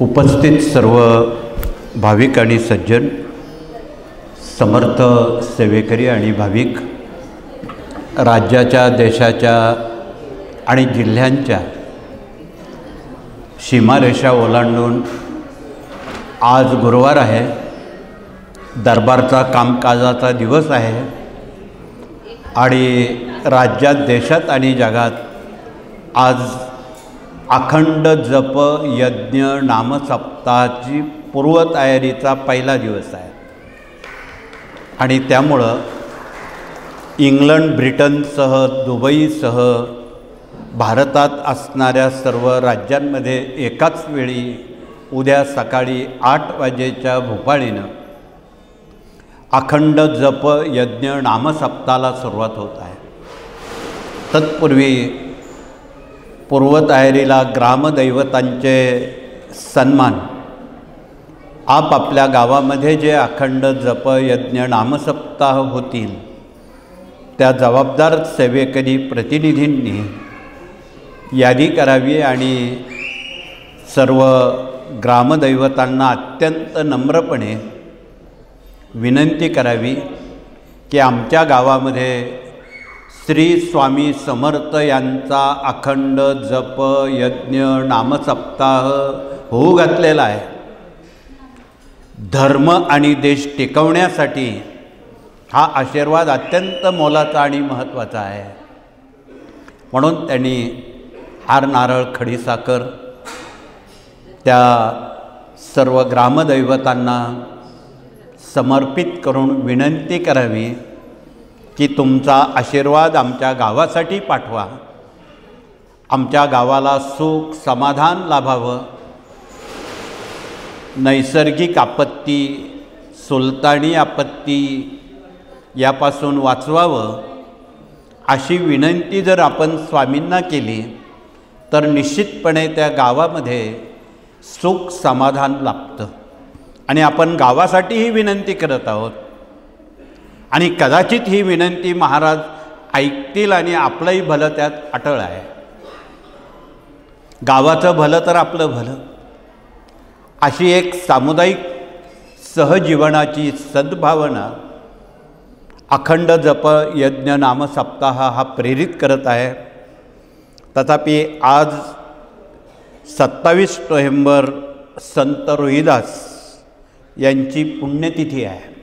उपस्थित सर्व भाविक आणि सज्जन, समर्थ सेवेकरी आणि भाविक, राज्याच्या, देशाच्या आणि जिल्ह्यांच्या सीमारेषा ओलांडून आज गुरुवार आहे, दरबारचा कामकाजाचा दिवस आहे आणि राज्यात, देशात आणि जगात आज अखंड जप यज्ञ नामसप्ताहाची पूर्वतयारीचा पहिला दिवस आहे आणि त्यामुळं इंग्लंड, ब्रिटनसह, दुबईसह भारतात असणाऱ्या सर्व राज्यांमध्ये एकाच वेळी उद्या सकाळी 8 वाजेच्या भूपाळीनं अखंड जप यज्ञ नामसप्ताहाला सुरुवात होत आहे। तत्पूर्वी पूर्वतयारीला ग्रामदैवतांचे सन्मान, आपापल्या गावामध्ये जे अखंड जप यज्ञ नामसप्ताह होतील त्या जबाबदार सेवेकरी प्रतिनिधींनी यादी करावी आणि सर्व ग्रामदैवतांना अत्यंत नम्रपणे विनंती करावी की आमच्या गावामध्ये श्री स्वामी समर्थ यांचा अखंड जप यज्ञ नामसप्ताह होऊ घातलेला आहे। धर्म आणि देश टिकवण्यासाठी हा आशीर्वाद अत्यंत मोलाचा आणि महत्त्वाचा आहे। म्हणून त्यांनी हार, नारळ, खडीसाखर त्या सर्व ग्रामदैवतांना समर्पित करून विनंती करावी की तुमचा आशीर्वाद आमच्या गावासाठी पाठवा, आमच्या गावाला सुख समाधान लाभावं, नैसर्गिक आपत्ती, सुलतानी आपत्ती यापासून वाचवावं अशी विनंती जर आपण स्वामींना केली तर निश्चितपणे त्या गावामध्ये सुख समाधान लाभतं आणि आपण गावासाठी ही विनंती करत आहोत आणि कदाचित ही विनंती महाराज ऐकतील आणि आपलंही भलं त्यात अटळ आहे। गावाचं भलं तर आपलं भलं अशी एक सामुदायिक सहजीवनाची सद्भावना अखंड जप यज्ञ नामसप्ताह हा प्रेरित करत आहे। तथापि आज 27 नोव्हेंबर संत रोहिदास यांची पुण्यतिथी आहे।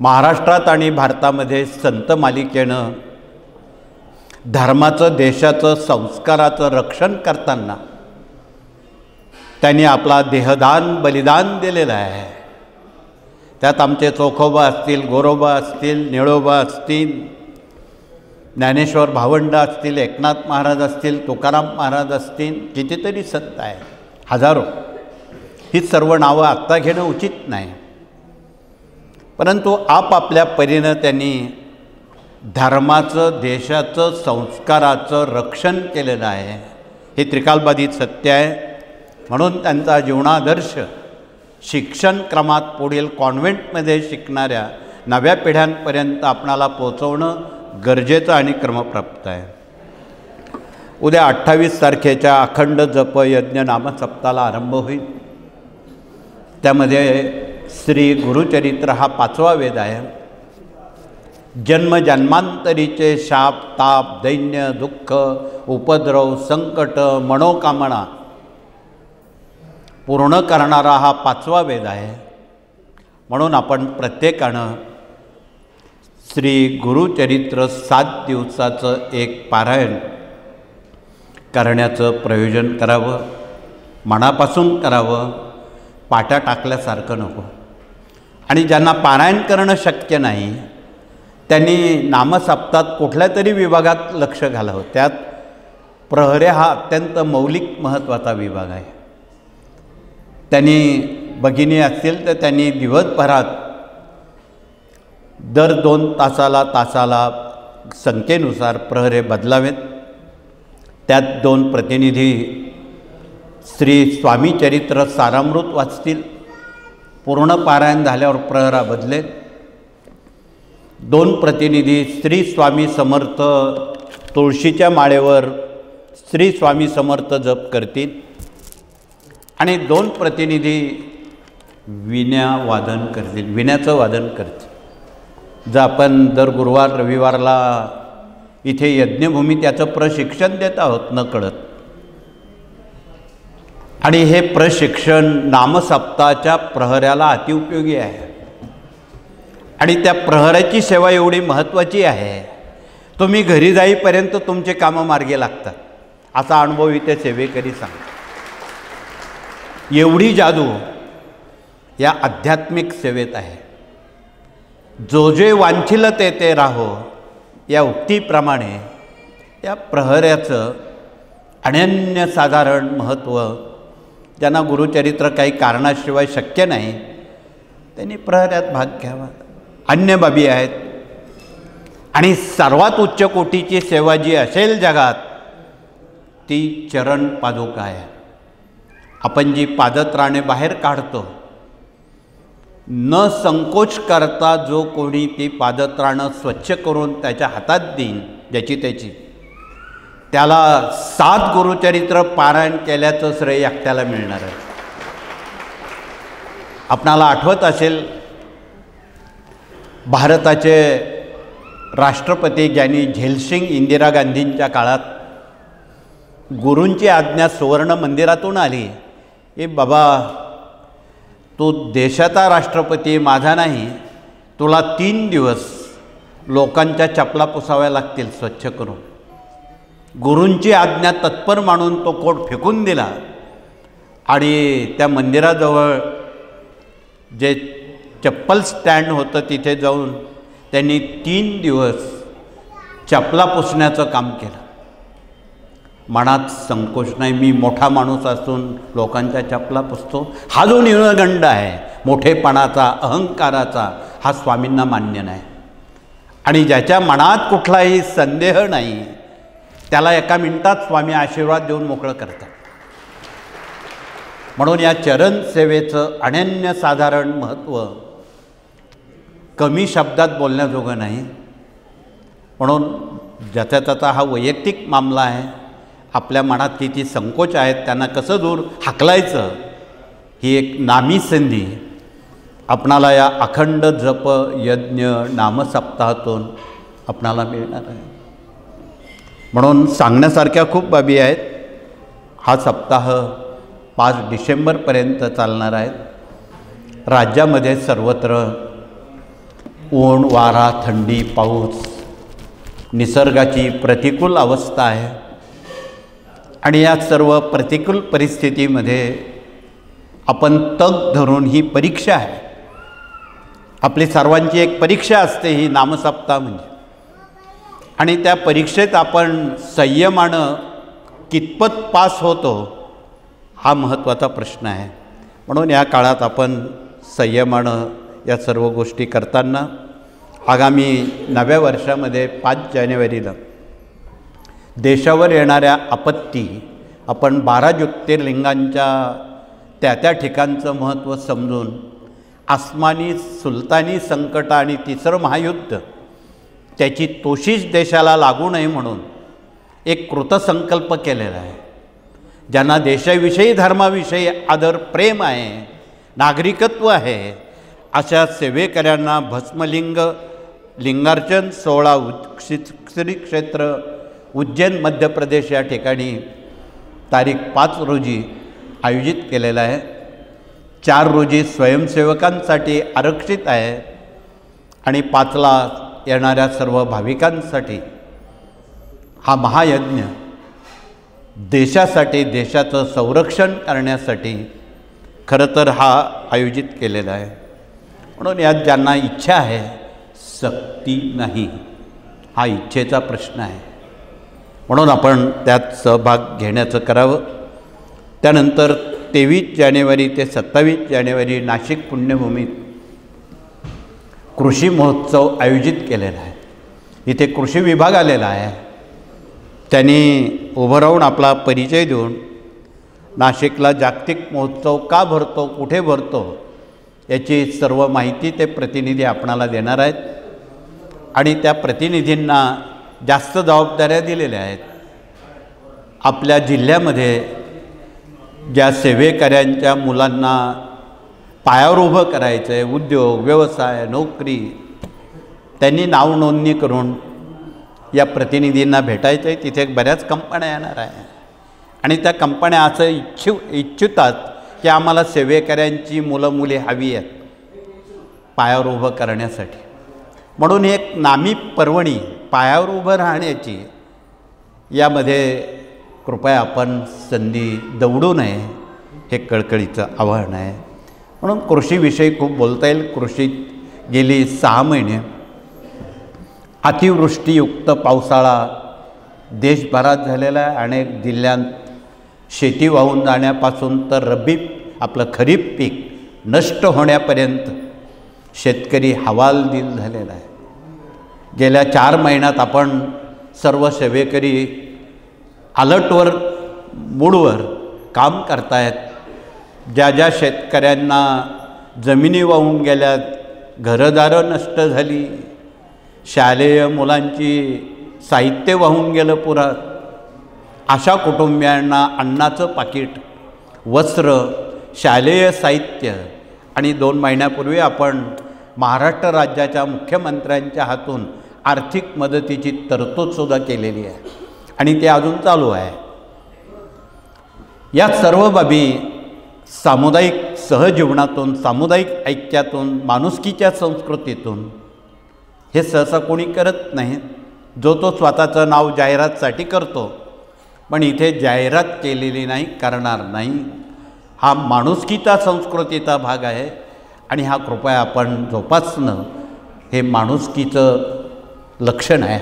महाराष्ट्रात आणि भारतामध्ये संत मालिकेनं धर्माचं, देशाचं, संस्काराचं रक्षण करताना त्यांनी आपला देहदान, बलिदान दिलेलं आहे। त्यात आमचे चोखोबा असतील, गोरोबा असतील, निळोबा असतील, ज्ञानेश्वर भावंड असतील, एकनाथ महाराज असतील, तुकाराम महाराज असतील, कितीतरी संत आहेत, हजारो। ही सर्व नावं आत्ता घेणं उचित नाही, परंतु आपापल्या परीनं त्यांनी धर्माचं, देशाचं, संस्काराचं रक्षण केलेलं आहे। हे त्रिकालबाधित सत्य आहे। म्हणून त्यांचा जीवनादर्श शिक्षण क्रमात पुढील कॉन्व्हेंटमध्ये शिकणाऱ्या नव्या पिढ्यांपर्यंत आपणाला पोचवणं गरजेचं आणि क्रमप्राप्त आहे। उद्या 28 तारखेच्या अखंड जप यज्ञ नामसप्ताहाला आरंभ होईल। त्यामध्ये श्री गुरुचरित्र हा 5वा वेद आहे। जन्मजन्मांतरीचे शाप, ताप, दैन्य, दुःख, उपद्रव, संकट, मनोकामना पूर्ण करणारा हा 5वा वेद आहे। म्हणून आपण प्रत्येकानं श्री गुरुचरित्र 7 दिवसाचं एक पारायण करण्याचं प्रयोजन करावं, मनापासून करावं, पाट्या टाकल्यासारखं नको। आणि ज्यांना पारायण करणं शक्य नाही त्यांनी नामसप्ताहात कुठल्या तरी विभागात लक्ष घालावं। त्यात प्रहरे हा अत्यंत मौलिक महत्त्वाचा विभाग आहे। त्यांनी भगिनी असतील तर त्यांनी दिवसभरात दर 2 तासाला संख्येनुसार प्रहरे बदलावेत। त्यात 2 प्रतिनिधी श्री स्वामी चरित्र सारामृत वाचतील, पूर्ण पारायण झाल्यावर प्रहरा बदलेत। 2 प्रतिनिधी श्री स्वामी समर्थ तुळशीच्या माळेवर श्री स्वामी समर्थ जप करतील आणि 2 प्रतिनिधी विण्या वादन करतील, विण्याचं वादन करतील. जर आपण दर गुरुवार रविवारला इथे यज्ञभूमी त्याचं प्रशिक्षण देत आहोत नकळत, आणि हे प्रशिक्षण नामसप्ताहाच्या प्रहऱ्याला अतिउपयोगी आहे. आणि त्या प्रहराची सेवा एवढी महत्त्वाची आहे, तुम्ही घरी जाईपर्यंत तुमचे कामं मार्गी लागतात, असा अनुभव इथे सेवेकरी सांगतात. एवढी जादू या आध्यात्मिक सेवेत आहे. जो जे वांछिल ते ते राहो या उक्तीप्रमाणे या प्रहऱ्याचं अनन्यसाधारण महत्त्व, ज्यांना गुरुचरित्र काही कारणाशिवाय शक्य नाही त्यांनी प्रहऱ्यात भाग घ्यावा. अन्य बाबी आहेत. आणि सर्वात उच्च कोटीची सेवा जी असेल जगात ती चरण पादुका आहे. आपण जी पादत्राणे बाहेर काढतो, न संकोच करता जो कोणी ती पादत्राणं स्वच्छ करून त्याच्या हातात देईन ज्याची त्याची, त्याला 7 गुरुचरित्र पारायण केल्याचं श्रेय एकट्याला मिळणार आहे. आपणाला आठवत असेल, भारताचे राष्ट्रपती ज्ञानी झैलसिंग इंदिरा गांधींच्या काळात गुरूंची आज्ञा सुवर्ण मंदिरातून आली, ए बाबा तू देशाचा राष्ट्रपती माझा नाही, तुला 3 दिवस लोकांच्या चपला पुसाव्या लागतील स्वच्छ करून. गुरूंची आज्ञा तत्पर मानून तो कोट फेकून दिला आणि त्या मंदिराजवळ जे चप्पल स्टँड होतं तिथे जाऊन त्यांनी 3 दिवस चपला पुसण्याचं काम केलं. मनात संकोच नाही, मी मोठा माणूस असून लोकांच्या चपला पुसतो, हा जो न्यूनगंड आहे मोठेपणाचा, अहंकाराचा, हा स्वामींना मान्य नाही. आणि ज्याच्या मनात कुठलाही संदेह नाही त्याला एका मिनिटात स्वामी आशीर्वाद देऊन मोकळं करतात. म्हणून या चरण सेवेचं अनन्यसाधारण महत्त्व कमी शब्दात बोलण्याजोगं नाही. म्हणून ज्याचा त्याचा हा वैयक्तिक मामला आहे. आपल्या मनात किती संकोच आहेत त्यांना कसं दूर हाकलायचं, ही एक नामी संधी आपणाला या अखंड जप यज्ञ नामसप्ताहातून आपणाला मिळणार आहे. म्हणून सांगण्यासारख्या खूप बाबी आहेत. हा सप्ताह 5 डिसेंबरपर्यंत चालणार आहे. राज्यामध्ये सर्वत्र ऊन वारा थंडी पाऊस निसर्गाची प्रतिकूल अवस्था आहे. आणि या सर्व प्रतिकूल परिस्थितीमध्ये आपण तग धरून, ही परीक्षा आहे आपली सर्वांची, एक परीक्षा असते ही नामसप्ताह म्हणजे. आणि त्या परीक्षेत आपण संयमानं कितपत पास होतो हा महत्त्वाचा प्रश्न आहे. म्हणून या काळात आपण संयमानं या सर्व गोष्टी करताना आगामी नव्या वर्षामध्ये 5 जानेवारीला देशावर येणाऱ्या आपत्ती आपण 12 ज्योतिर्लिंगांच्या त्या ठिकाणचं महत्त्व समजून आसमानी सुलतानी संकट आणि 3रं महायुद्ध त्याची तोशीच देशाला लागू नये म्हणून एक कृतसंकल्प केलेला आहे. ज्यांना देशाविषयी धर्माविषयी आदर प्रेम आहे, नागरिकत्व आहे, अशा सेवेकऱ्यांना भस्मलिंग लिंगार्चन सोहळा श्री क्षेत्र उज्जैन मध्य प्रदेश या ठिकाणी तारीख 5 रोजी आयोजित केलेला आहे. 4 रोजी स्वयंसेवकांसाठी आरक्षित आहे आणि 5ला येणाऱ्या सर्व भाविकांसाठी हा महायज्ञ देशासाठी, देशाचं संरक्षण करण्यासाठी खरं तर हा आयोजित केलेला आहे. म्हणून यात ज्यांना इच्छा आहे, सक्ती नाही, हा इच्छेचा प्रश्न आहे. म्हणून आपण त्यात सहभाग घेण्याचं करावं. त्यानंतर 23 जानेवारी ते 27 जानेवारी नाशिक पुण्यभूमीत कृषी महोत्सव आयोजित केलेला आहे. इथे कृषी विभाग आलेला आहे. त्यांनी उभं राहून आपला परिचय देऊन नाशिकला जागतिक महोत्सव का भरतो, कुठे भरतो याची सर्व माहिती ते प्रतिनिधी आपणाला देणार आहेत. आणि त्या प्रतिनिधींना जास्त जबाबदाऱ्या दिलेल्या आहेत. आपल्या जिल्ह्यामध्ये ज्या सेवेकऱ्यांच्या मुलांना पायावर उभं करायचं आहे, उद्योग व्यवसाय नोकरी, त्यांनी नाव नोंदणी करून या प्रतिनिधींना भेटायचं आहे. तिथे बऱ्याच कंपन्या येणार आहे आणि त्या कंपन्या असं इच्छितात की आम्हाला सेवेकऱ्यांची मुलं मुली हवी आहेत पायावर उभं करण्यासाठी. म्हणून एक नामी पर्वणी पायावर उभं राहण्याची, यामध्ये कृपया आपण संधी दवडू नये, हे कळकळीचं आव्हान आहे. म्हणून कृषीविषयी खूप बोलता येईल. कृषीत गेली 6 महिने अतिवृष्टीयुक्त पावसाळा देशभरात झालेला आहे. अनेक जिल्ह्यांत शेती वाहून जाण्यापासून तर रब्बी आपलं खरीप पीक नष्ट होण्यापर्यंत शेतकरी हवालदिल झालेला आहे. गेल्या 4 महिन्यात आपण सर्व सेवेकरी अलर्टवर मूडवर काम करतायत. ज्या ज्या शेतकऱ्यांना जमिनी वाहून गेल्यात, घरदारं नष्ट झाली, शालेय मुलांची साहित्य वाहून गेलं पुरात, अशा कुटुंबियांना अन्नाचं पाकिट, वस्त्र, शालेय साहित्य आणि 2 महिन्यापूर्वी आपण महाराष्ट्र राज्याच्या मुख्यमंत्र्यांच्या हातून आर्थिक मदतीची तरतूदसुद्धा केलेली आहे आणि ते अजून चालू आहे. या सर्व बाबी सामुदायिक सहजीवनातून, सामुदायिक ऐक्यातून, माणुसकीच्या संस्कृतीतून हे सहसा कोणी करत नाही. जो तो स्वतःचं नाव जाहिरातसाठी करतो, पण इथे जाहिरात केलेली नाही, करणार नाही. हा माणुसकीचा संस्कृतीचा भाग आहे आणि हा कृपया आपण जोपासणं हे माणुसकीचं लक्षण आहे.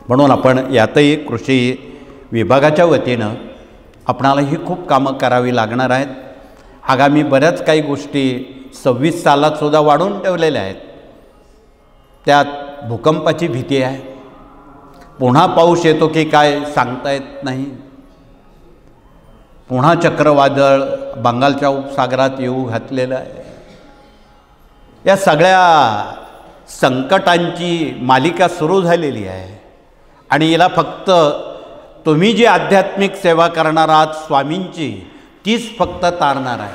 म्हणून आपण यातही कृषी विभागाच्या वतीनं आपणालाही खूप कामं करावी लागणार आहेत. आगामी बऱ्याच काही गोष्टी 26 सालातसुद्धा वाढवून ठेवलेल्या आहेत. त्यात भूकंपाची भीती आहे, पुन्हा पाऊस येतो की काय सांगता येत नाही, पुन्हा चक्रवादळ बंगालच्या उपसागरात येऊ घातलेलं आहे. या सगळ्या संकटांची मालिका सुरू झालेली आहे आणि याला फक्त तुम्ही जी आध्यात्मिक सेवा करणार आहात स्वामींची, तीच फक्त तारणार आहे.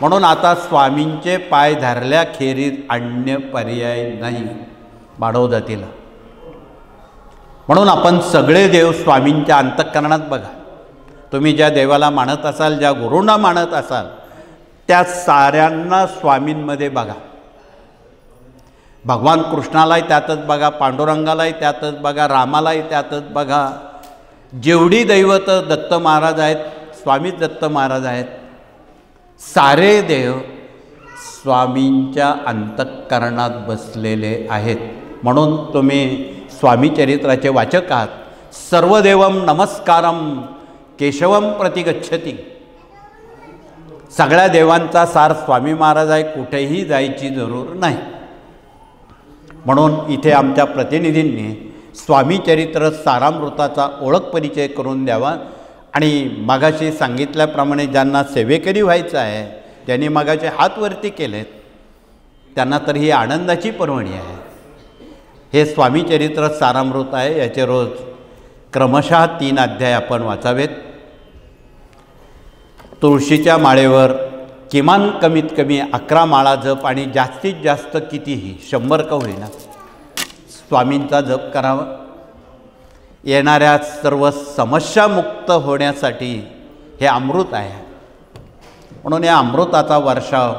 म्हणून आता स्वामींचे पाय धरल्याखेरीज अन्य पर्याय नाही मानव जातीला. म्हणून आपण सगळे देव स्वामींच्या अंतःकरणात बघा. तुम्ही ज्या देवाला मानत असाल, ज्या गुरूंना मानत असाल, त्या साऱ्यांना स्वामींमध्ये बघा. भगवान कृष्णालाही त्यातच बघा, पांडुरंगालाही त्यातच बघा, रामालाही त्यातच बघा. जेवढी दैवतं दत्त महाराज आहेत, स्वामी दत्त महाराज आहेत, सारे देव स्वामींच्या अंतःकरणात बसलेले आहेत. म्हणून तुम्ही स्वामी चरित्राचे वाचक आहात. सर्वदेवम नमस्कारम केशवम प्रति गच्छती. सगळ्या देवांचा सार स्वामी महाराज आहे, कुठेही जायची जरूर नाही. म्हणून इथे आमच्या प्रतिनिधींनी स्वामी चरित्र सारामृताचा ओळख परिचय करून द्यावा आणि मगाशी सांगितल्याप्रमाणे ज्यांना सेवेकरी व्हायचं आहे, ज्यांनी मगाचे हात वरती केलेत, त्यांना तर ही आनंदाची पर्वणी आहे. हे स्वामी चरित्र सारामृत आहे. याचे रोज क्रमशः 3 अध्याय आपण वाचावेत. तुळशीच्या माळेवर किमान कमीत कमी 11 माळा जप आणि जास्तीत जास्त कितीही 100 का होईना स्वामींचा जप करावा. येणाऱ्या सर्व समस्यामुक्त होण्यासाठी हे अमृत आहे. म्हणून या अमृताचा वर्षाव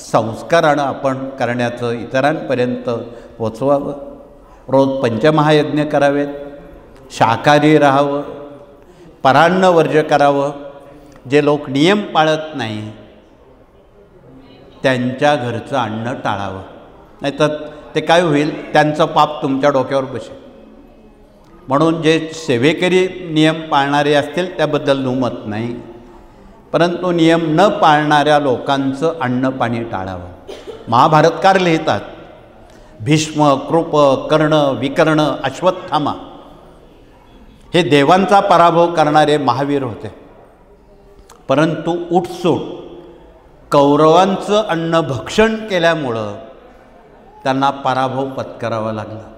संस्कारानं आपण करण्याचं, इतरांपर्यंत पोचवावं. रोज पंचमहायज्ञ करावेत, शाकाहारी राहावं, परान्न वर्ज्य करावं. जे लोक नियम पाळत नाही त्यांच्या घरचं अन्न टाळावं, नाहीतर ते काय होईल, त्यांचं पाप तुमच्या डोक्यावर बसेल. म्हणून जे सेवेकरी नियम पाळणारे असतील त्याबद्दल दुमत नाही, परंतु नियम न पाळणाऱ्या लोकांचं अन्न पाणी टाळावं. महाभारतकार लिहितात, भीष्म, कृप, कर्ण, विकर्ण, अश्वत्थामा हे देवांचा पराभव करणारे महावीर होते. परंतु उठसूट कौरवांचं अन्न भक्षण केल्यामुळं त्यांना पराभव पत्करावा लागला.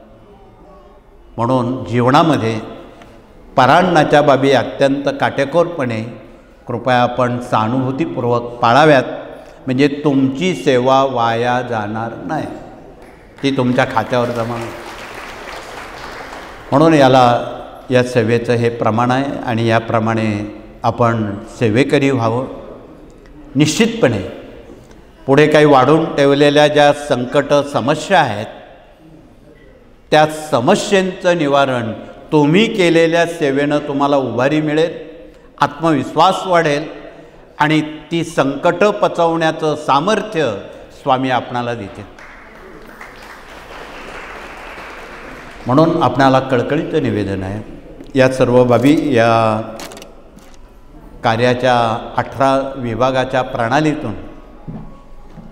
म्हणून जीवनामध्ये परान्नाच्या बाबी अत्यंत काटेकोरपणे कृपया आपण सहानुभूतीपूर्वक पाळाव्यात, म्हणजे तुमची सेवा वाया जाणार नाही, ती तुमच्या खात्यावर जमा होईल. म्हणून या सेवेचं हे प्रमाण आहे आणि याप्रमाणे आपण सेवेकरी व्हावं. निश्चितपणे पुढे काही वाढून ठेवलेल्या ज्या संकट समस्या आहेत त्या समस्यांचं निवारण तुम्ही केलेल्या सेवेनं तुम्हाला उभारी मिळेल, आत्मविश्वास वाढेल आणि ती संकट पचवण्याचं सामर्थ्य स्वामी आपणाला देतील. म्हणून आपणाला कळकळीचं निवेदन आहे, या सर्व बाबी या कार्याच्या 18 विभागाच्या प्रणालीतून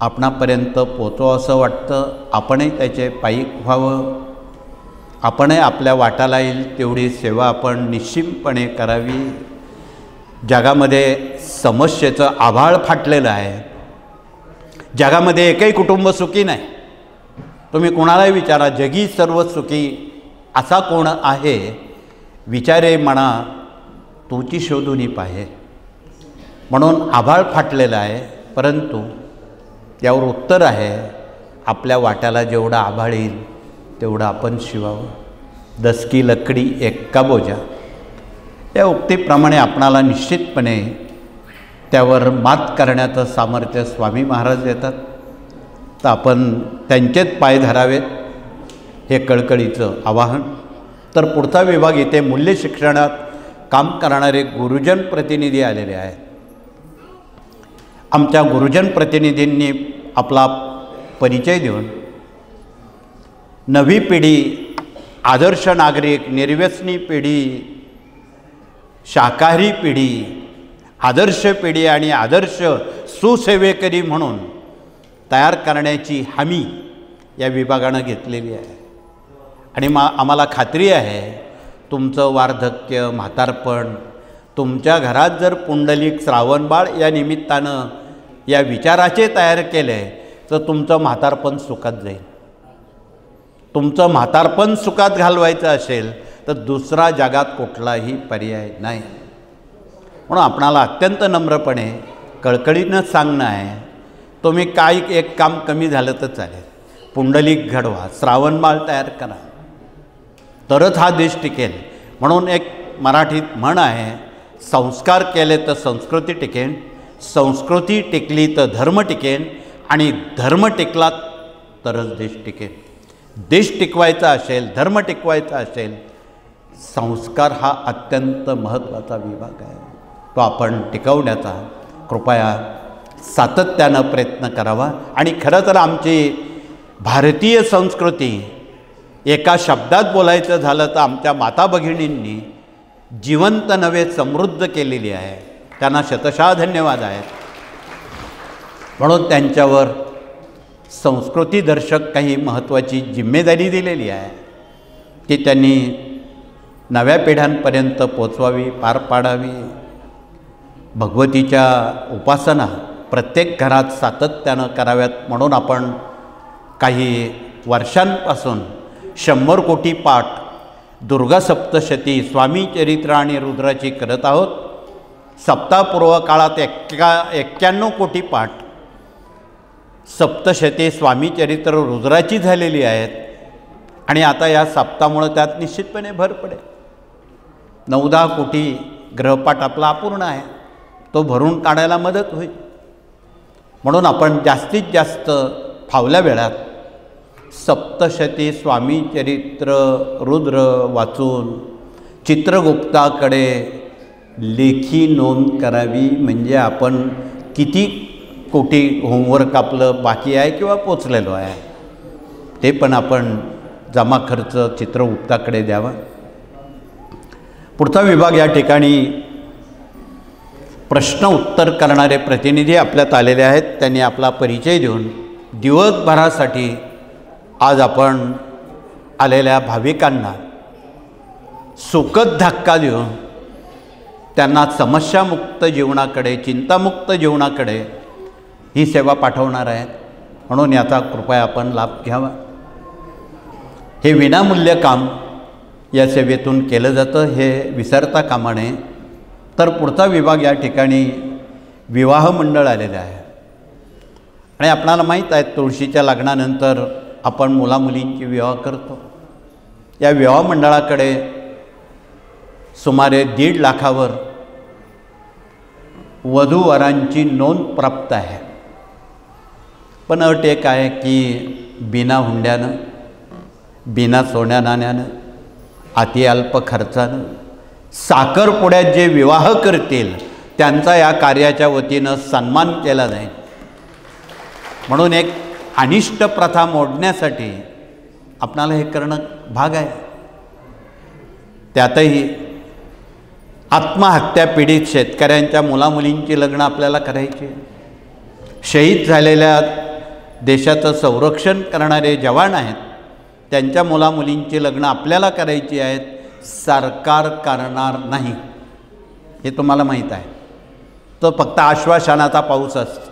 आपणापर्यंत पोचवावं असं वाटतं. आपणही त्याचे पायी व्हावं, आपणही आपल्या वाटाला येईल तेवढी सेवा आपण निश्चितपणे करावी. जगामध्ये समस्येचं आभाळ फाटलेलं आहे. जगामध्ये एकही कुटुंब सुखी नाही. तुम्ही कोणालाही विचारा, जगी सर्व सुखी असा कोण आहे, विचारे म्हणा तूची शोधून पाहे. म्हणून आभाळ फाटलेलं आहे, परंतु यावर उत्तर आहे, आपल्या वाट्याला जेवढं आभाळ येईल तेवढं आपण शिवावं. 10 की लकडी एक्का बोजा, या उक्तीप्रमाणे आपणाला निश्चितपणे त्यावर मात करण्याचं सामर्थ्य स्वामी महाराज देतात. तर आपण त्यांचेच पाय धरावेत, हे कळकळीचं आवाहन. तर पुढचा विभाग इथे मूल्य शिक्षणात काम करणारे गुरुजन प्रतिनिधी आलेले आहेत. आमच्या गुरुजन प्रतिनिधींनी आपला परिचय देऊन नवी पिढी, आदर्श नागरिक, निर्व्यसनी पिढी, शाकाहारी पिढी, आदर्श पिढी आणि आदर्श सुसेवेकरी म्हणून तयार करण्याची हमी या विभागानं घेतलेली आहे. आणि आम्हाला खात्री आहे, तुमचं वार्धक्य, म्हातारपण, तुमच्या घरात जर पुंडलिक श्रावणबाळ या निमित्तानं या विचाराचे तयार केले तर तुमचं म्हातारपण सुखात जाईल. तुमचं म्हातारपण सुखात घालवायचं असेल तर दुसरा जगात कुठलाही पर्याय नाही. म्हणून आपणाला अत्यंत नम्रपणे कळकळीनं सांगणं आहे, तुम्ही काही एक काम कमी झालं तर चालेल, पुंडलिक घडवा, श्रावणबाळ तयार करा, तरच हा देश टिकेल. म्हणून एक मराठीत म्हण आहे, संस्कार केले तर संस्कृती टिकेन, संस्कृती टिकली तर धर्म टिकेन आणि धर्म टिकला तरच देश टिकेल. देश टिकवायचा असेल, धर्म टिकवायचा असेल, संस्कार हा अत्यंत महत्त्वाचा विभाग आहे. तो आपण टिकवण्याचा कृपया सातत्यानं प्रयत्न करावा. आणि खरं तर आमची भारतीय संस्कृती एका शब्दात बोलायचं झालं तर आमच्या माता भगिनींनी जिवंत नव्हे समृद्ध केलेली आहे. त्यांना शतशः धन्यवाद आहेत. म्हणून त्यांच्यावर संस्कृतीदर्शक काही महत्त्वाची जिम्मेदारी दिलेली आहे, ती त्यांनी नव्या पिढ्यांपर्यंत पोचवावी, पार पाडावी. भगवतीच्या उपासना प्रत्येक घरात सातत्यानं कराव्यात. म्हणून आपण काही वर्षांपासून 100 कोटी पाठ दुर्गा सप्तशती, स्वामी चरित्र आणि रुद्राची करत आहोत. सप्ताहपूर्व काळात 91 कोटी पाठ सप्तशती स्वामी चरित्र रुद्राची झालेली आहेत. आणि आता या सप्ताहामुळं त्यात निश्चितपणे भर पडेल. 9-10 कोटी ग्रहपाठ आपला अपूर्ण आहे, तो भरून काढायला मदत होईल. म्हणून आपण जास्तीत जास्त फावल्या वेळात सप्तशती स्वामी चरित्र रुद्र वाचून चित्रगुप्ताकडे लेखी नोंद करावी. म्हणजे आपण किती कोटी होमवर्क आपलं बाकी आहे किंवा पोचलेलो आहे ते पण आपण जमा खर्च चित्रगुप्ताकडे द्यावा. पुढचा विभाग या ठिकाणी प्रश्न उत्तर करणारे प्रतिनिधी आपल्यात आलेले आहेत. त्यांनी आपला परिचय देऊन दिवसभरासाठी आज आपण आलेल्या भाविकांना सुखद धक्का देऊन त्यांना समस्यामुक्त जीवनाकडे, चिंतामुक्त जीवनाकडे ही सेवा पाठवणार आहेत. म्हणून याचा कृपया आपण लाभ घ्यावा. हे विनामूल्य काम या सेवेतून केलं जातं हे विसरता कामा नये. तर पुढचा विभाग या ठिकाणी विवाह मंडळ आलेलं आहे. आणि आपणाला माहीत आहे तुळशीच्या लग्नानंतर आपण मुलामुलींची विवाह करतो. या विवाह मंडळाकडे सुमारे 1.5 लाखावर वधूवरांची नोंद प्राप्त आहे. पण अट एक आहे की बिना हुंड्यानं, बिना सोन्या नाण्यानं, अति अल्प खर्चानं, साखरपुड्यात जे विवाह करतील त्यांचा या कार्याच्या वतीनं सन्मान केला जाईल. म्हणून एक अनिष्ट प्रथा मोडण्यासाठी आपणाला हे करणं भाग आहे. त्यातही आत्महत्या पीडित शेतकऱ्यांच्या मुलामुलींची लग्न आपल्याला करायची. शहीद झालेल्या देशाचं संरक्षण करणारे जवान आहेत त्यांच्या मुलामुलींची लग्न आपल्याला करायची आहेत. सरकार करणार नाही हे तुम्हाला माहीत आहे. तो फक्त आश्वासनाचा पाऊस असतो.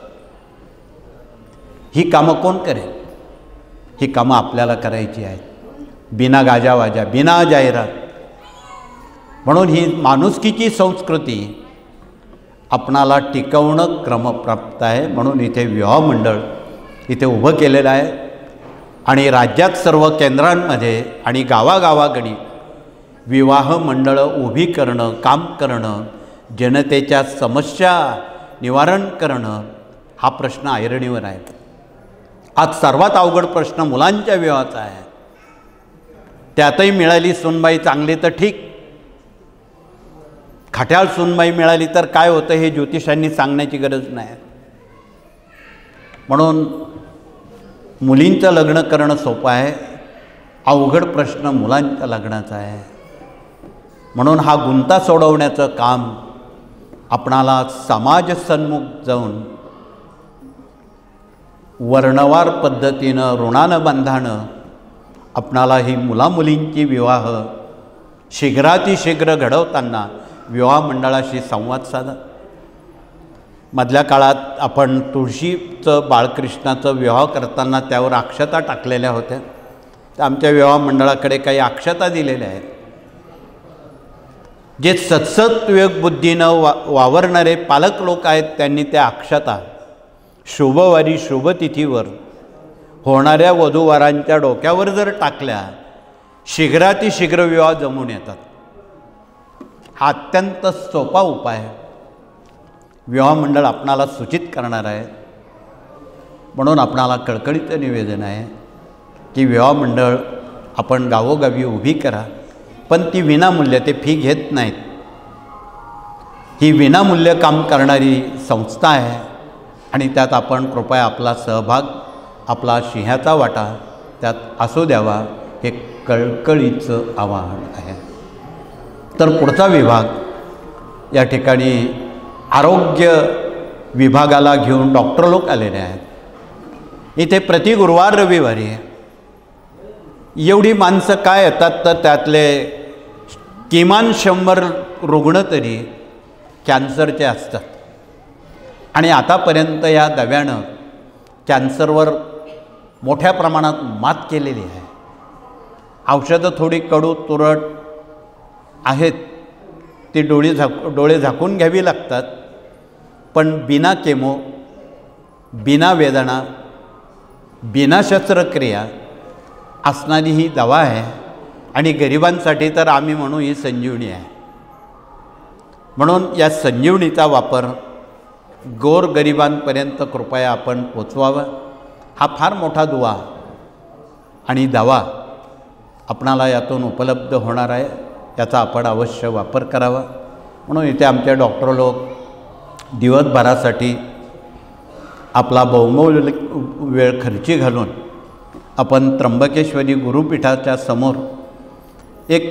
ही कामं कोण करेल? ही कामं आपल्याला करायची आहेत, बिना गाजावाजा, बिना जाहिरात. म्हणून ही माणुसकीची संस्कृती आपणाला टिकवणं क्रमप्राप्त आहे. म्हणून इथे विवाह मंडळ इथे उभं केलेलं आहे. आणि राज्यात सर्व केंद्रांमध्ये आणि गावागावागणी विवाह मंडळं उभी करणं, काम करणं, जनतेच्या समस्या निवारण करणं हा प्रश्न ऐरणीवर आहे. आज सर्वात अवघड प्रश्न मुलांच्या विवाहाचा आहे. त्यातही मिळाली सूनबाई चांगली तर ठीक, खट्याळ सूनबाई मिळाली तर काय होतं हे ज्योतिषांनी सांगण्याची गरज नाही. म्हणून मुलींचं लग्न करणं सोपं आहे, अवघड प्रश्न मुलांच्या लग्नाचा आहे. म्हणून हा गुंता सोडवण्याचं काम आपणाला समाजसन्मुख जाऊन वर्णवार पद्धतीनं ऋणानं बंधानं आपणाला ही मुलामुलींची विवाह शीघ्रातिशीघ्र घडवताना विवाह मंडळाशी संवाद साधा. मधल्या काळात आपण तुळशीचं बाळकृष्णाचं विवाह करताना त्यावर अक्षता टाकलेल्या होत्या. तर आमच्या विवाह मंडळाकडे काही अक्षता दिलेल्या आहेत. जे सत्सत विवेकबुद्धीनं वावरणारे पालक लोक आहेत त्यांनी त्या अक्षता शुभवारी शुभतिथीवर होणाऱ्या वधूवरांच्या डोक्यावर जर टाकल्या, शीघ्रातिशीघ्र विवाह जमून येतात. हा अत्यंत सोपा उपाय विवाह मंडळ आपणाला सूचित करणार आहे. म्हणून आपणाला कळकळीचं निवेदन आहे की विवाह मंडळ आपण गावोगावी उभी करा. पण ती विनामूल्य, ते फी घेत नाहीत. ही विनामूल्य काम करणारी संस्था आहे आणि त्यात आपण कृपया आपला सहभाग, आपला सिंहाचा वाटा त्यात असू द्यावा हे कळकळीचं आवाहन आहे. तर पुढचा विभाग या ठिकाणी आरोग्य विभागाला घेऊन डॉक्टर लोक आलेले आहेत. इथे प्रति गुरुवार रविवारी एवढी माणसं काय येतात तर त्यातले किमान 100 रुग्ण तरी कॅन्सरचे असतात. आणि आतापर्यंत या दव्यानं कॅन्सरवर मोठ्या प्रमाणात मात केलेली आहे. औषधं थोडी कडू तुरट आहेत, ती डोळे झाकून घ्यावी लागतात. पण बिना केमो, बिना वेदना, बिना शस्त्रक्रिया असणारी ही दवा आहे. आणि गरिबांसाठी तर आम्ही म्हणू ही संजीवनी आहे. म्हणून या संजीवनीचा वापर गोरगरिबांपर्यंत कृपया आपण पोचवावा. हा फार मोठा दुवा आणि दवा आपणाला यातून उपलब्ध होणार आहे, याचा आपण अवश्य वापर करावा. म्हणून इथे आमचे डॉक्टर लोक दिवसभरासाठी आपला बहुमूल्य वेळ खर्ची घालून आपण त्र्यंबकेश्वरी गुरुपीठाच्या समोर एक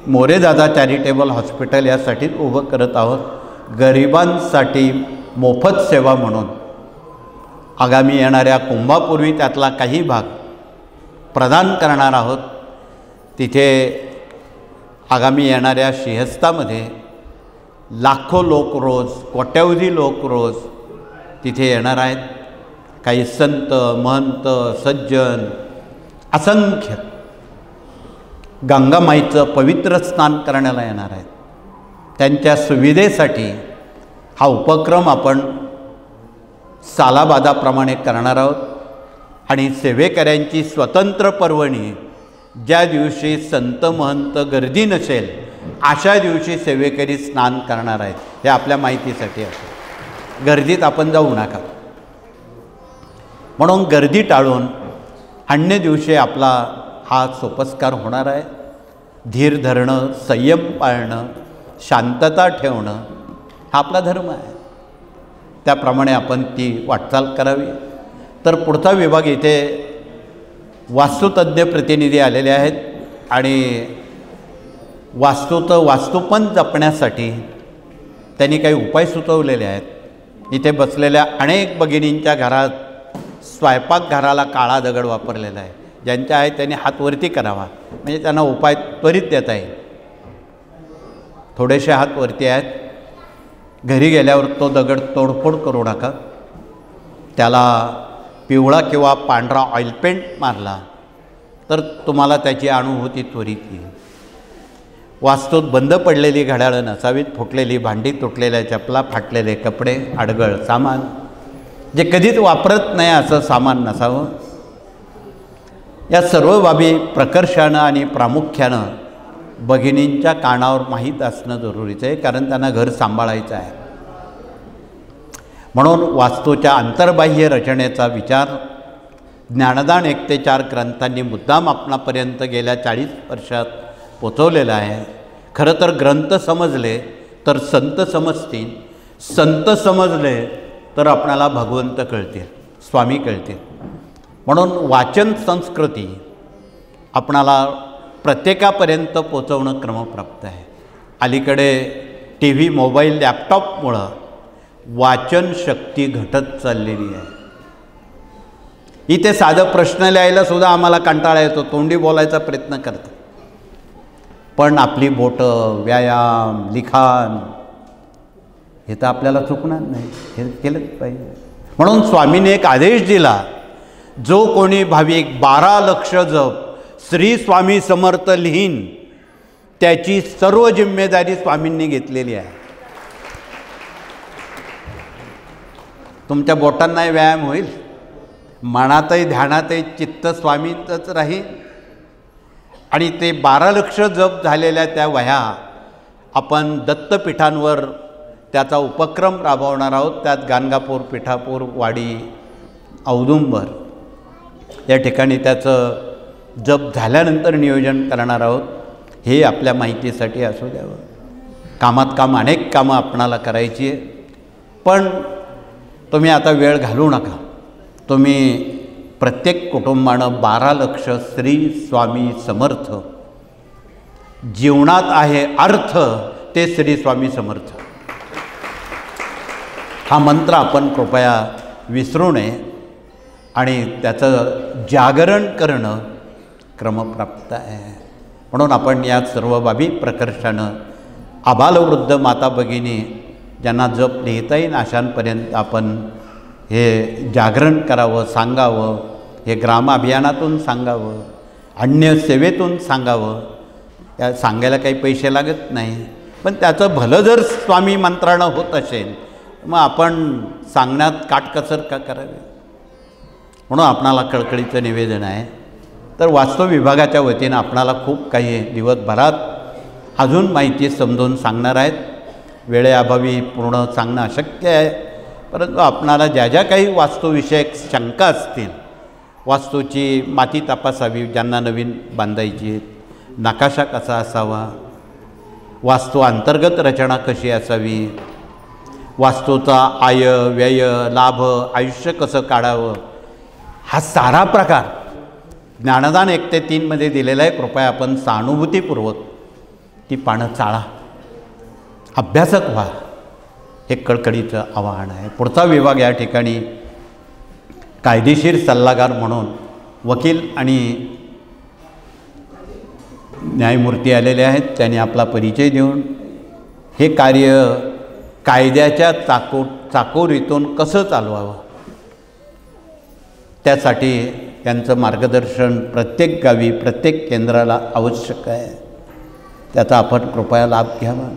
मोरेदादा चॅरिटेबल हॉस्पिटल यासाठी उभं करत आहोत. गरिबांसाठी मोफत सेवा म्हणून आगामी येणाऱ्या कुंभापूर्वी त्यातला काही भाग प्रदान करणार आहोत. तिथे आगामी येणाऱ्या सिंहस्थामध्ये लाखो लोक रोज, कोट्यावधी लोक रोज तिथे येणार आहेत. काही संत, महंत, सज्जन, असंख्य गंगामाईचं पवित्र स्नान करण्याला येणार आहेत. त्यांच्या सुविधेसाठी हा उपक्रम आपण सालाबादाप्रमाणे करणार आहोत. आणि सेवेकऱ्यांची स्वतंत्र पर्वणी ज्या दिवशी संत महंत गर्दी नसेल अशा दिवशी सेवेकरी स्नान करणार आहेत. हे आपल्या माहितीसाठी आहे. गर्दीत आपण जाऊ नका. म्हणून गर्दी टाळून अन्य दिवशी आपला हा सोपस्कार होणार आहे. धीर धरणं, संयम पाळणं, शांतता ठेवणं हा आपला धर्म आहे. त्याप्रमाणे आपण ती वाटचाल करावी. तर पुढचा विभाग इथे वास्तुतज्ञ प्रतिनिधी आलेले आहेत आणि वास्तुपण जपण्यासाठी त्यांनी काही उपाय सुचवलेले आहेत. इथे बसलेल्या अनेक भगिनींच्या घरात स्वयंपाकघराला काळा दगड वापरलेला आहे. ज्यांच्या आहेत त्यांनी हात वरती करावा, म्हणजे त्यांना उपाय त्वरित देता येईल. थोडेसे हात वरती आहेत. घरी गेल्यावर तो दगड तोडफोड करू नका. त्याला पिवळा किंवा पांढरा ऑइल पेंट मारला तर तुम्हाला त्याची अनुभूती त्वरित येईल. वास्तूत बंद पडलेली घड्याळं नसावीत. फुटलेली भांडी, तुटलेल्या चपला, फाटलेले कपडे, अडगळ सामान, जे कधीच वापरत नाही असं सामान नसावं. या सर्व बाबी प्रकर्षानं आणि प्रामुख्यानं भगिनींच्या कानावर माहीत असणं जरुरीचं आहे, कारण त्यांना घर सांभाळायचं आहे. म्हणून वास्तूच्या अंतर्बाह्य रचनेचा विचार ज्ञानदान 1 ते 4 ग्रंथांनी मुद्दाम आपणापर्यंत गेल्या 40 वर्षात पोचवलेला आहे. खरं तर ग्रंथ समजले तर संत समजतील, संत समजले तर आपणाला भगवंत कळतील, स्वामी कळतील. म्हणून वाचन संस्कृती आपणाला प्रत्येकापर्यंत पोचवणं क्रमप्राप्त आहे. अलीकडे टी व्ही, मोबाईल, लॅपटॉपमुळं वाचन शक्ती घटत चाललेली आहे. इथे साधं प्रश्न लिहायला सुद्धा आम्हाला कंटाळा येतो, तोंडी बोलायचा प्रयत्न करतो. पण आपली बोटं, व्यायाम, लिखाण हे तर आपल्याला चुकणार नाही, हे केलंच पाहिजे. म्हणून स्वामीने एक आदेश दिला, जो कोणी भाविक 12 लक्ष जप श्री स्वामी समर्थ लिहीन त्याची सर्व जिम्मेदारी स्वामींनी घेतलेली आहे. तुमच्या बोटांनाही व्यायाम होईल, मनातही ध्यानातही चित्त स्वामींचंच राहील. आणि ते 12 लक्ष जप झालेल्या त्या वह्या आपण दत्तपीठांवर त्याचा उपक्रम राबवणार आहोत. त्यात गाणगापूर, पिठापूर, वाडी, औदुंबर या ठिकाणी त्याचं जप झाल्यानंतर नियोजन करणार आहोत. हे आपल्या माहितीसाठी असू द्यावं. कामात काम, अनेक कामं आपणाला करायची आहे. पण तुम्ही आता वेळ घालवू नका. तुम्ही प्रत्येक कुटुंबानं 12 लक्ष श्री स्वामी समर्थ, जीवनात आहे अर्थ ते श्री स्वामी समर्थ, हा मंत्र आपण कृपया विसरू नये आणि त्याचं जागरण करणं क्रमप्राप्त आहे. म्हणून आपण या सर्व बाबी प्रकर्षानं आबालवृद्ध माता भगिनी ज्यांना जप लिहिता येईल अशांपर्यंत आपण हे जागरण करावं, सांगावं. हे ग्राम अभियानातून सांगावं, अन्य सेवेतून सांगावं. त्या सांगायला काही पैसे लागत नाही, पण त्याचं भलं जर स्वामी मंत्रानं होत असेल मग आपण सांगण्यात काटकसर का करावी. म्हणून आपणाला कळकळीचं निवेदन आहे. तर वास्तव विभागाच्या वतीनं आपणाला खूप काही दिवसभरात अजून माहिती समजून सांगणार आहेत. वेळेअभावी पूर्ण सांगणं अशक्य आहे, परंतु आपणाला ज्या ज्या काही वास्तुविषयक शंका असतील, वास्तूची माती तपासावी ज्यांना नवीन बांधायची, नकाशा कसा असावा, वास्तू अंतर्गत रचना कशी असावी, वास्तूचा आय व्यय लाभ आयुष्य कसं काढावं, हा सारा प्रकार ज्ञानदान 1 ते 3 मध्ये दिलेला आहे. कृपया आपण सहानुभूतीपूर्वक ती पानं चाळा, अभ्यासक व्हा. हे कळकळीचं आवाहन आहे. पुढचा विभाग या ठिकाणी कायदेशीर सल्लागार म्हणून वकील आणि न्यायमूर्ती आलेले आहेत. त्यांनी आपला परिचय देऊन हे कार्य कायद्याच्या चाकोरीतून कसं चालवावं त्यासाठी यांचं मार्गदर्शन प्रत्येक गावी प्रत्येक केंद्राला आवश्यक आहे. त्याचा आपण कृपया लाभ घ्यावा.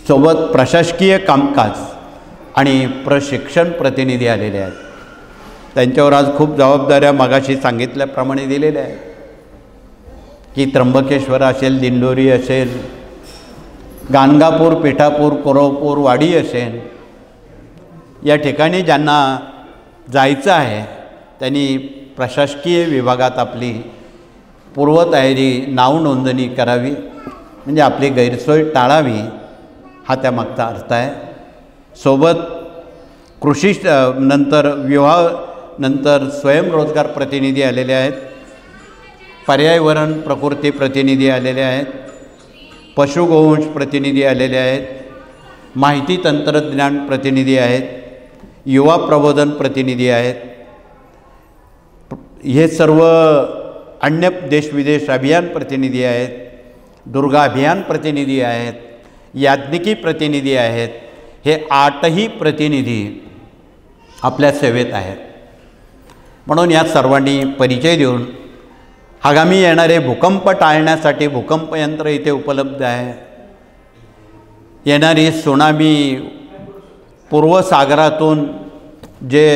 सोबत प्रशासकीय कामकाज आणि प्रशिक्षण प्रतिनिधी आलेले आहेत. त्यांच्यावर आज खूप जबाबदाऱ्या मगाशी सांगितल्याप्रमाणे दिलेल्या आहेत की त्र्यंबकेश्वर असेल, दिंडोरी असेल, गाणगापूर, पिठापूर, कोरवपूर, वाडी असेल, या ठिकाणी ज्यांना जायचं आहे त्यांनी प्रशासकीय विभागात आपली पूर्वतयारी, नाव नोंदणी करावी, म्हणजे आपली गैरसोय टाळावी, हा त्यामागचा अर्थ आहे. सोबत कृषी नंतर विवाह नंतर स्वयंरोजगार प्रतिनिधी आलेले आहेत, पर्यावरण प्रकृती प्रतिनिधी आलेले आहेत, पशुगोवंश प्रतिनिधी आलेले आहेत, माहिती तंत्रज्ञान प्रतिनिधी आहेत, युवा प्रबोधन प्रतिनिधी आहेत. हे सर्व अन्य देशविदेश अभियान प्रतिनिधी आहेत, दुर्गा अभियान प्रतिनिधी आहेत, याज्ञिकी प्रतिनिधी आहेत. हे 8ही प्रतिनिधी आपल्या सेवेत आहेत. म्हणून या सर्वांनी परिचय देऊन आगामी येणारे भूकंप टाळण्यासाठी भूकंप यंत्र इथे उपलब्ध आहे. येणारी सुनामी, पूर्वसागरातून जे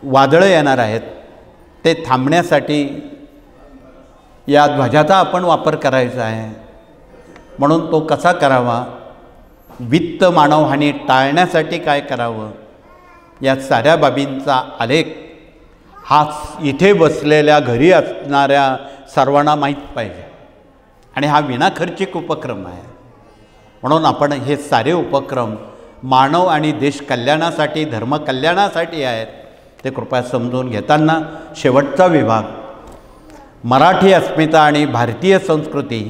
वादळं येणार आहेत ते थांबण्यासाठी या ध्वजाचा आपण वापर करायचा आहे. म्हणून तो कसा करावा, वित्त मानवहानी टाळण्यासाठी काय करावं, या साऱ्या बाबींचा आलेख हा इथे बसलेल्या घरी असणाऱ्या सर्वांना माहीत पाहिजे. आणि हा विनाखर्चिक उपक्रम आहे. म्हणून आपण हे सारे उपक्रम मानव आणि देश कल्याणासाठी, धर्मकल्याणासाठी आहेत, ते कृपया समजून घेताना शेवटचा विभाग मराठी अस्मिता आणि भारतीय संस्कृती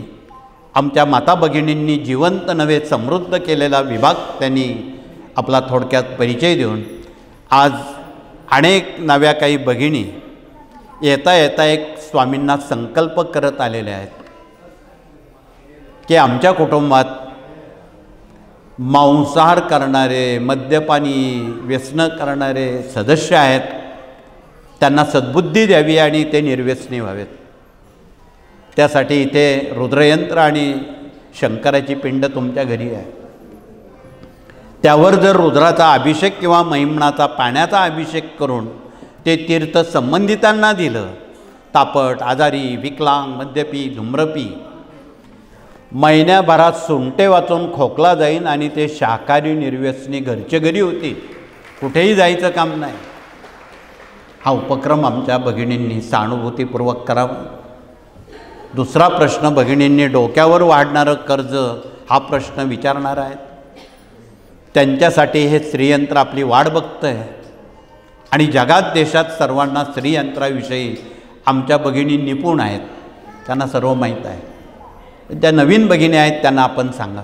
आमच्या माता भगिनींनी जिवंत नव्हे समृद्ध केलेला विभाग त्यांनी आपला थोडक्यात परिचय देऊन आज अनेक नव्या काही भगिनी येता येता एक स्वामींना संकल्प करत आलेले आहेत की आमच्या कुटुंबात मांसाहार करणारे, मद्यपानी, व्यसनं करणारे सदस्य आहेत, त्यांना सद्बुद्धी द्यावी आणि ते निर्व्यसनी व्हावेत. त्यासाठी इथे रुद्रयंत्र आणि शंकराची पिंड तुमच्या घरी आहे. त्यावर जर रुद्राचा अभिषेक किंवा महिमनाचा पाण्याचा अभिषेक करून ते तीर्थ संबंधितांना दिलं, तापट, आजारी, विकलांग, मद्यपी, धूम्रपी, महिन्याभरात सुंटे वाचून खोकला जाईन आणि ते शाकाहारी निर्व्यसनी घरचे घरी होती, कुठेही जायचं काम नाही. हा उपक्रम आमच्या भगिनींनी सहानुभूतीपूर्वक करावा. दुसरा प्रश्न, भगिनींनी डोक्यावर वाढणारं कर्ज हा प्रश्न विचारणार आहेत. त्यांच्यासाठी हे श्रीयंत्र आपली वाट बघतं आहे. आणि जगात देशात सर्वांना श्रीयंत्राविषयी आमच्या भगिनी निपुण आहेत, त्यांना सर्व माहीत आहे. ज्या नवीन भगिनी आहेत त्यांना आपण सांगा.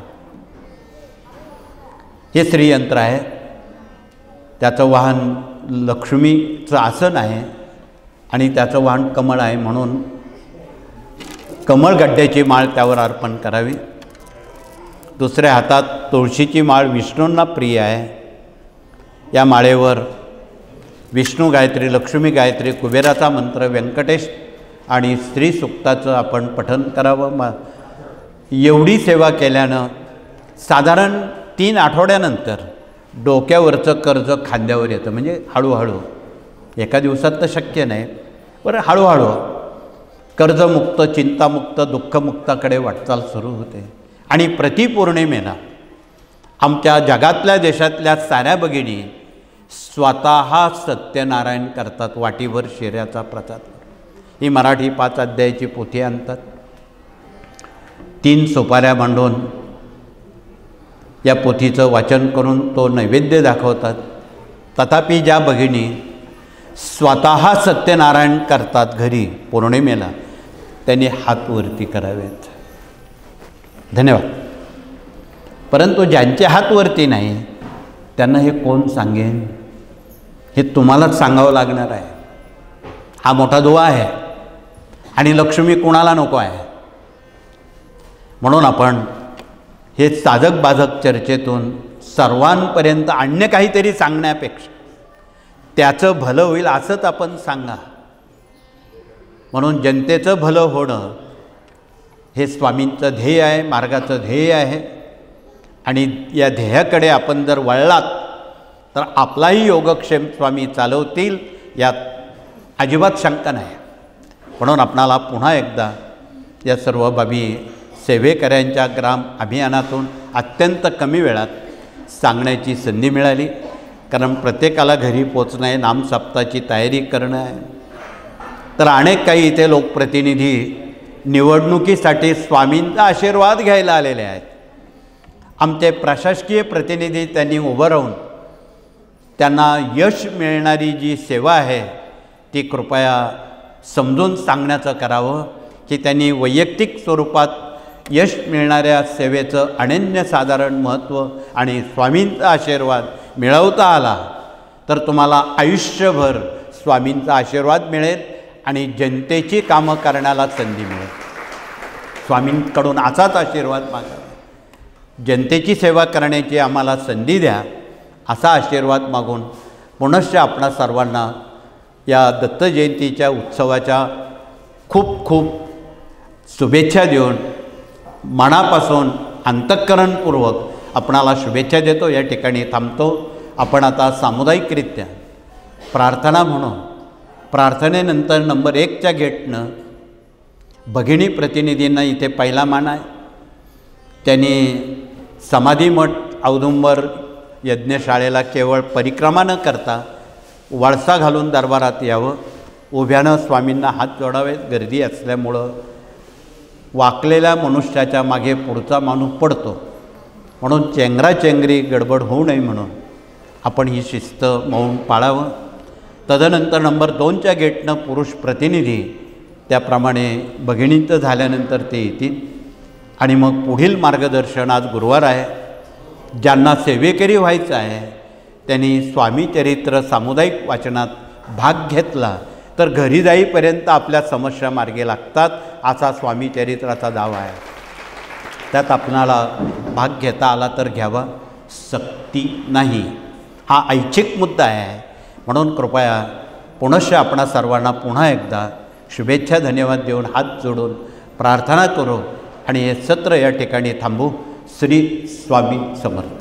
हे श्रीयंत्र आहे, त्याचं वाहन लक्ष्मीचं आसन आहे आणि त्याचं वाहन कमळ आहे. म्हणून कमळ गड्ड्याची माळ त्यावर अर्पण करावी. दुसऱ्या हातात तुळशीची माळ विष्णूंना प्रिय आहे. या माळेवर विष्णू गायत्री, लक्ष्मी गायत्री, कुबेराचा मंत्र, व्यंकटेश आणि स्त्री सूक्ताचं आपण पठण करावं. एवढी सेवा केल्यानं साधारण 3 आठवड्यानंतर डोक्यावरचं कर्ज खांद्यावर येतं. म्हणजे हळूहळू, एका दिवसात तर शक्य नाही, बरं हळूहळू कर्जमुक्त, चिंतामुक्त, दुःखमुक्ताकडे वाटचाल सुरू होते. आणि प्रतिपौर्णिमेला आमच्या जगातल्या देशातल्या साऱ्या भगिनी स्वतः सत्यनारायण करतात, वाटीभर शिऱ्याचा प्रसाद. ही मराठी 5 अध्यायाची पोथी आणतात, 3 सुपाऱ्या मांडून या पोथीचं वाचन करून तो नैवेद्य दाखवतात. तथापि ज्या भगिनी स्वतः सत्यनारायण करतात घरी पौर्णिमेला, त्यांनी हात वरती करावेत. धन्यवाद. परंतु ज्यांचे हात वरती नाही त्यांना हे कोण सांगेन, हे तुम्हालाच सांगावं लागणार आहे. हा मोठा दुवा आहे आणि लक्ष्मी कुणाला नको आहे. म्हणून आपण हे साधक बाधक चर्चेतून सर्वांपर्यंत अन्य काहीतरी सांगण्यापेक्षा त्याचं भलं होईल असंच आपण सांगा. म्हणून जनतेचं भलं होणं हे स्वामींचं ध्येय आहे, मार्गाचं ध्येय आहे. आणि या ध्येयाकडे आपण जर वळलात तर आपलाही योगक्षेम स्वामी चालवतील, यात अजिबात शंका नाही. म्हणून आपणाला पुन्हा एकदा या सर्व बाबी सेवेकऱ्यांच्या ग्राम अभियानातून अत्यंत कमी वेळात सांगण्याची संधी मिळाली. कारण प्रत्येकाला घरी पोचणं आहे, नामसप्ताची तयारी करणं आहे. तर अनेक काही इथे लोकप्रतिनिधी निवडणुकीसाठी स्वामींचा आशीर्वाद घ्यायला आलेले आहेत. आमचे प्रशासकीय प्रतिनिधी त्यांनी उभं राहून त्यांना यश मिळणारी जी सेवा आहे ती कृपया समजून सांगण्याचं करावं की त्यांनी वैयक्तिक स्वरूपात यश मिळणाऱ्या सेवेचं अनन्यसाधारण महत्त्व आणि स्वामींचा आशीर्वाद मिळवता आला तर तुम्हाला आयुष्यभर स्वामींचा आशीर्वाद मिळेल आणि जनतेची कामं करण्याला संधी मिळेल. स्वामींकडून असाच आशीर्वाद मागा. जनतेची सेवा करण्याची आम्हाला संधी द्या असा आशीर्वाद मागून पुनश्च आपणा सर्वांना या दत्त जयंतीच्या उत्सवाच्या खूप खूप शुभेच्छा देऊन मनापासून अंतःकरणपूर्वक आपणाला शुभेच्छा देतो. या ठिकाणी थांबतो. आपण आता सामुदायिकरित्या प्रार्थना म्हणून प्रार्थनेनंतर नंबर 1च्या गेटनं भगिनी प्रतिनिधींना इथे पहिला मान आहे. त्यांनी समाधी मठ औदुंबर यज्ञशाळेला केवळ परिक्रमा न करता वळसा घालून दरबारात यावं, उभ्यानं स्वामींना हात जोडावेत. गर्दी असल्यामुळं वाकलेल्या मनुष्याच्या मागे पुढचा माणूस पडतो, म्हणून चेंगराचेंगरी गडबड होऊ नये म्हणून आपण ही शिस्त मौन पाळावं. तदनंतर नंबर 2च्या गेटनं पुरुष प्रतिनिधी त्याप्रमाणे भगिनींचं झाल्यानंतर ते येतील आणि मग पुढील मार्गदर्शन. आज गुरुवार आहे. ज्यांना सेवेकरी व्हायचं आहे त्यांनी स्वामी चरित्र सामुदायिक वाचनात भाग घेतला तर घरी जाईपर्यंत आपल्या समस्या मार्गी लागतात असा स्वामी चरित्राचा दावा आहे. त्यात आपणाला भाग घेता आला तर घ्यावा, सक्ती नाही. हा ऐच्छिक मुद्दा आहे. म्हणून कृपया पुनश्च आपणा सर्वांना पुन्हा एकदा शुभेच्छा धन्यवाद देऊन हात जोडून प्रार्थना करू आणि हे सत्र या ठिकाणी थांबू. श्री स्वामी समर्थ.